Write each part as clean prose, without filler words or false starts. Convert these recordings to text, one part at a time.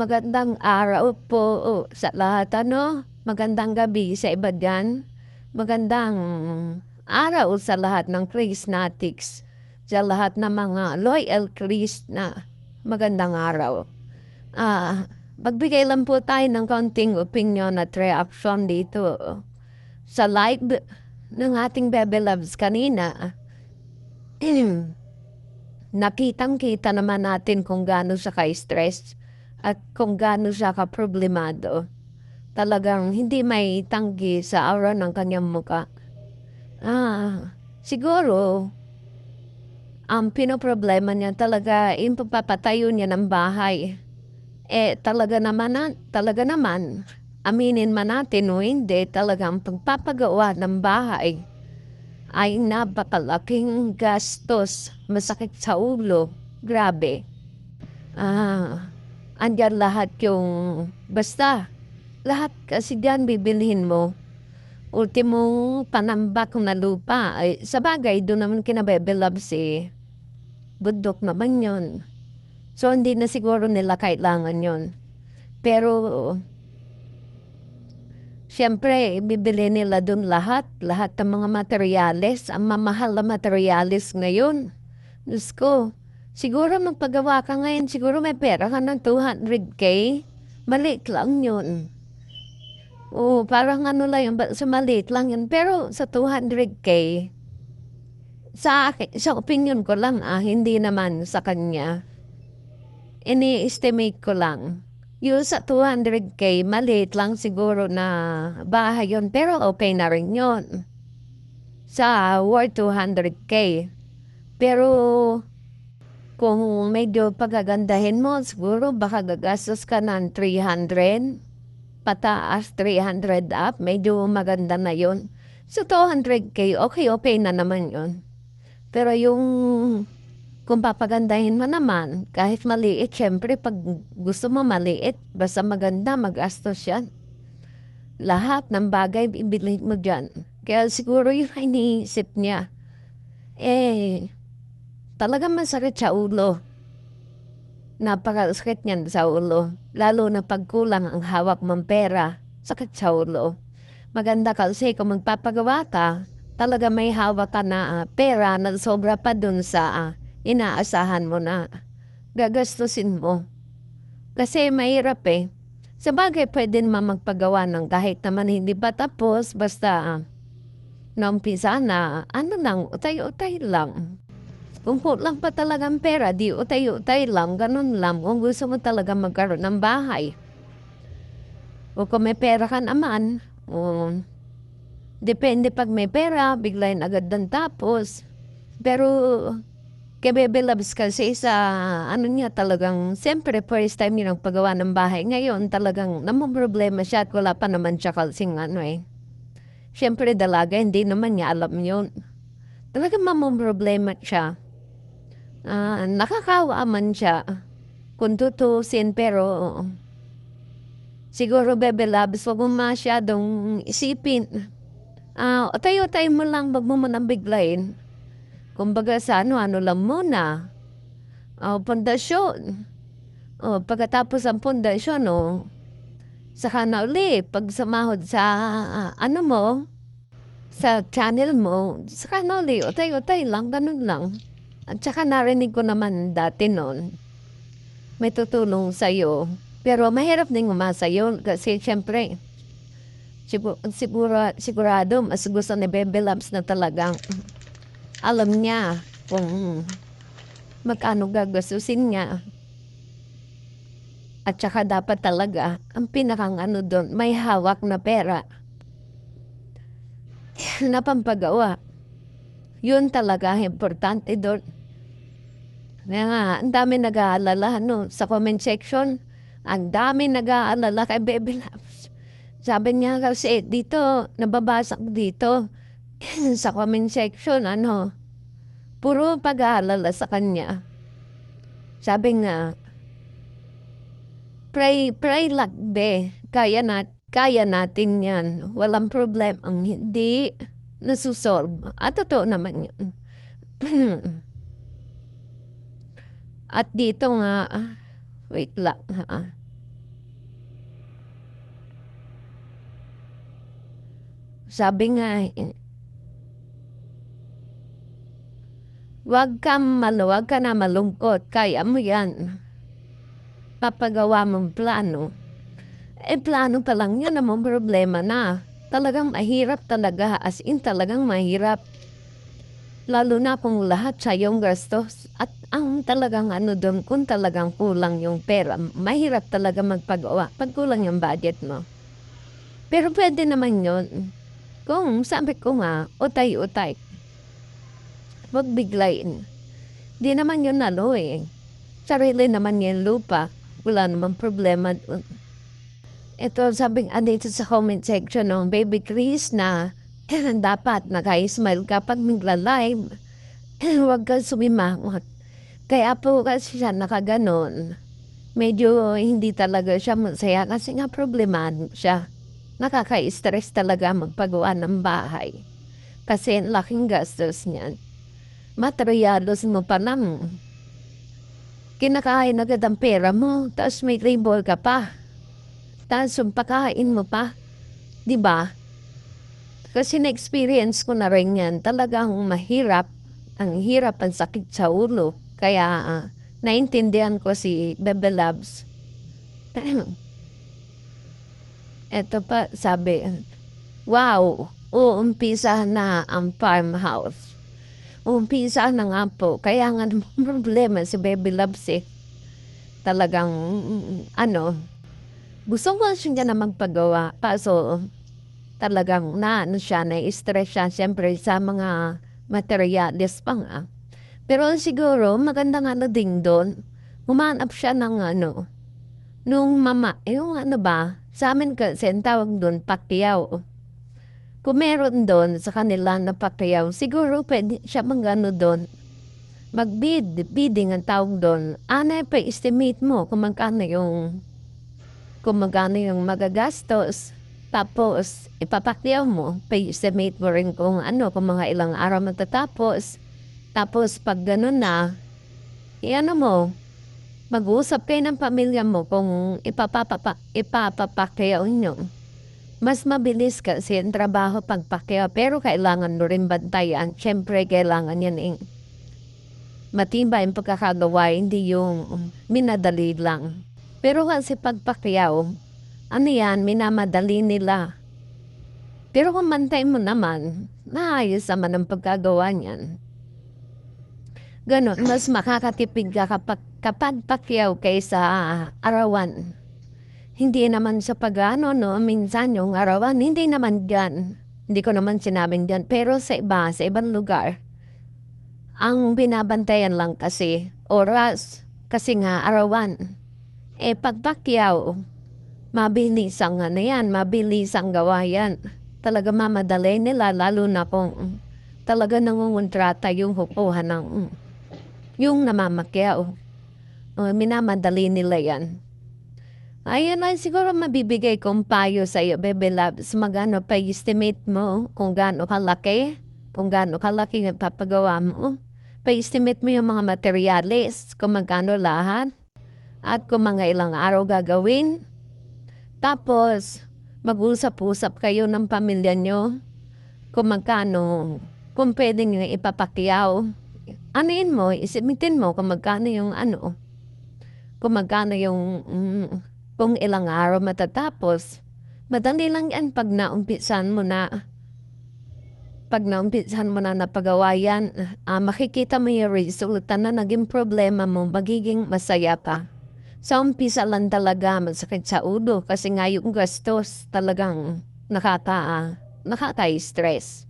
Magandang araw po sa lahat ano. Magandang gabi sa iba diyan. Magandang araw sa lahat ng Chrisnatics, sa lahat ng mga loyal Chris na magandang araw. Magbigay lang po tayo ng konting opinion at reaction dito sa live ng ating Bebe Loves kanina. Nakitang-kita naman natin kung gaano siya ka-stress at kung gaano siya ka-problemado. Talagang hindi may tanggi sa aura ng kanyang muka. Siguro, ang pinoproblema niya talaga yung pagpapatayo niya ng bahay. Talaga naman, aminin man natin o hindi, talagang pagpapagawa ng bahay ay napakalaking gastos, masakit sa ulo, grabe. Andyan lahat yung, basta, lahat kasi diyan bibilhin mo. Ultimong panambak na lupa, ay, sa bagay, doon naman kinabebe loves bundok naman yon. So, hindi na siguro nila kailangan yon. Pero, siyempre, bibili nila doon lahat ng mga materyales, ang mamahal na materyales ngayon. Diyos ko, siguro magpagawa ka ngayon, siguro may pera ka ng 200K, maliit lang yun. Oo, parang ano lang yun, sa maliit lang yun. Pero sa 200K, sa akin, sa opinion ko lang hindi naman sa kanya. Ini-estimate ko lang. Yung sa 200K, maliit lang siguro na bahay yun. Pero okay na rin yun. Sa worth 200K. Pero kung medyo pagagandahin mo, siguro baka gagastos ka ng 300. Pataas, 300 up. Medyo maganda na yun. So 200K, okay na naman yun. Pero yung kung papagandahin mo naman, kahit maliit, syempre pag gusto mo maliit, basta maganda, magastos yan. Lahat ng bagay ibibilhin mo dyan. Kaya siguro yung iniisip niya, talagang masakit sa ulo. Napakasakit niyan sa ulo. Lalo na pagkulang ang hawak mong pera, sakit sa ulo. Maganda kasi kung magpapagawa ka, talaga may hawak ka na pera na sobra pa dun sa inaasahan mo na gagastusin mo. Kasi mahirap Sa bagay, pwede naman magpagawa ng kahit naman hindi pa tapos, basta naumpisa na, ano lang, utay-utay lang. Kung kulang pa talagang pera, di utay-utay lang, ganun lang. Kung gusto mo talaga magkaroon ng bahay. O kung may pera ka naman, depende pag may pera, biglayin agad ng tapos. Pero, kay Bebe Loves kasi sa ano niya talagang, siyempre first time niya paggawa ng bahay. Ngayon talagang namumroblema siya at wala pa naman siya kalsing Siyempre dalaga, hindi naman niya alam yun. Talagang mamumroblema siya. Nakakawa man siya kung tutusin, pero siguro Bebe Loves, wag mo masyadong isipin. Tayo mo lang, wag mo manang biglayin. Kumbaga sa ano lang muna. Pundasyon. Pagkatapos ang pundasyon, saka na uli, pag sumahod sa ano mo, sa channel mo, saka na uli, utay lang, ganun lang. At saka narinig ko naman dati noon, may tutulong sa'yo. Pero mahirap din umasa yun kasi syempre, sigurado mas gusto ni Bebe Loves na talagang alam niya kung magkano gagastusin niya. At saka dapat talaga, ang pinakang ano doon, may hawak na pera na pampagawa. Yun talaga, importante doon. Kaya nga, ang dami nag-aalala sa comment section. Ang dami nag-aalala kay Bebe Loves. Sabi niya kasi dito, nababasa ko dito sa comment section, puro pag-aalala sa kanya. Sabi nga, pray lang be, kaya natin yan. Walang problem ang hindi nasusolve. At totoo naman yun. At dito nga, wait lang Sabi nga, huwag ka na malungkot, kaya mo yan. Papagawa mong plano. Plano pa lang yun, namang problema na. Talagang mahirap talaga, as in talagang mahirap. Lalo na kung lahat sa iyong gastos. At ang talagang doon, kung talagang kulang yung pera, mahirap talaga magpagawa pag kulang yung budget mo. Pero pwede naman yun. Kung sabi ko nga, utay-utay. Huwag biglayin. Di naman yun sarili naman yung lupa. Wala namang problema doon. Ito sabing dito sa comment section ng Baby Chris na dapat naka-smile kapag magla-live. Huwag ka sumimangot. Kaya po kasi siya nakaganon. Medyo hindi talaga siya masaya kasi nga problemado siya. Nakaka-stress talaga magpagawa ng bahay. Kasi laking gastos niyan. Materialos mo pa lang. Kinakain agad ang pera mo, tapos may labor ka pa. Tapos yung pakain mo pa. Diba? Kasi na-experience ko na rin yan. Talagang mahirap. Ang hirap, ang sakit sa ulo. Kaya naintindihan ko si Bebe Loves. Eto pa, sabi, wow, uumpisa na ang farmhouse. Umpisa na nga po. Kaya nga problema si Baby Loves talagang, gusto ko siya na magpagawa. Kaso, talagang siya, na-stress siya siyempre sa mga materialis pa nga. Pero siguro, maganda nga din doon. Humanap siya ng nung mama, yung sa amin kasi ang tawag doon, pakyaw. Kung meron doon sa kanila na pakyaw, siguro pwede siya doon. Bidding ang tawag doon. Pa-estimate mo kung magkano yung magagastos. Tapos, ipapakyaw mo, pa-estimate mo rin kung kung mga ilang araw matatapos. Tapos, pag gano'n na, mag-uusap kayo ng pamilya mo kung ipapapakyaw nyo. Mas mabilis kasi ang trabaho pagpakyaw, pero kailangan mo rin bantayan. Siyempre, kailangan yan matibay yung pagkakagawa, hindi yung minadali lang. Pero kasi pagpakyaw, minamadali nila. Pero kung mantay mo naman, naayos naman ang pagkagawa niyan. Ganon, mas makakatipid ka kapag pakyaw kaysa arawan. Hindi naman sa minsan yung arawan, hindi naman dyan. Hindi ko naman sinabing dyan, pero sa ibang lugar, ang binabantayan lang kasi, oras, kasi nga arawan. Pagpakyaw, mabilis ang mabilis ang gawa yan. Talaga mamadali nila, lalo na kung talaga nangungontrata yung hukuhan ng yung namamakyaw. Minamadali nila yan. Ayun lang siguro mabibigay kong payo sa iyo, Bebe Loves. Magano pa-estimate mo kung gaano kalaki, ang papagawa mo. Pa-estimate mo yung mga materials, kung magkano lahat, at kung mga ilang araw gagawin. Tapos, mag-usap-usap kayo ng pamilya nyo kung magkano, kung pwede nyo ipapakyaw. Isimitin mo kung magkano yung kung magkano yung kung ilang araw matatapos. Madali lang yan pag naumpisan mo na napagawa yan, makikita mo yung resulta na naging problema mo, magiging masaya ka. Sa umpisa lang talaga masakit sa ulo kasi nga yung gastos talagang nakaka-stress.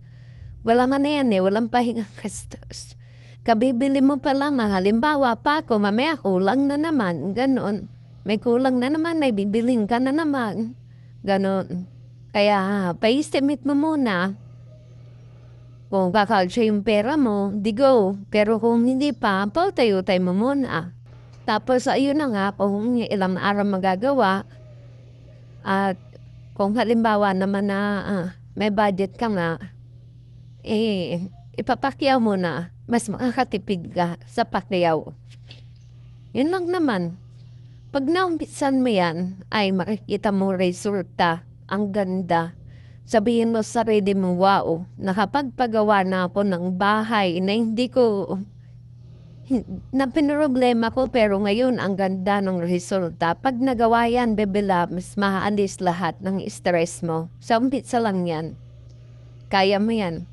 Wala man yan walang pahingang gastos. Kabibili mo pa lang halimbawa pa ako, mamaya kulang na naman, ganon. May kulang na naman, may bibiling ka na naman. Ganon. Kaya, pa-estimate mo muna. Kung kakalsya yung pera mo, di go. Pero kung hindi pa, pautay-utay mo muna. Tapos, ayun na nga, kung ilang araw magagawa, at kung halimbawa naman na may budget ka nga, ipapakyaw mo na. Mas makakatipid ka sa pakyaw. Yun lang naman. Pag naumpisan mo yan, ay makikita mo resulta. Ang ganda. Sabihin mo sa sarili mo, wow, nakapagpagawa na ako ng bahay na hindi ko na pinroblema ko pero ngayon ang ganda ng resulta. Pag nagawa yan, bebela, mas maalis lahat ng stress mo. Sa umpisa lang yan. Kaya mo yan.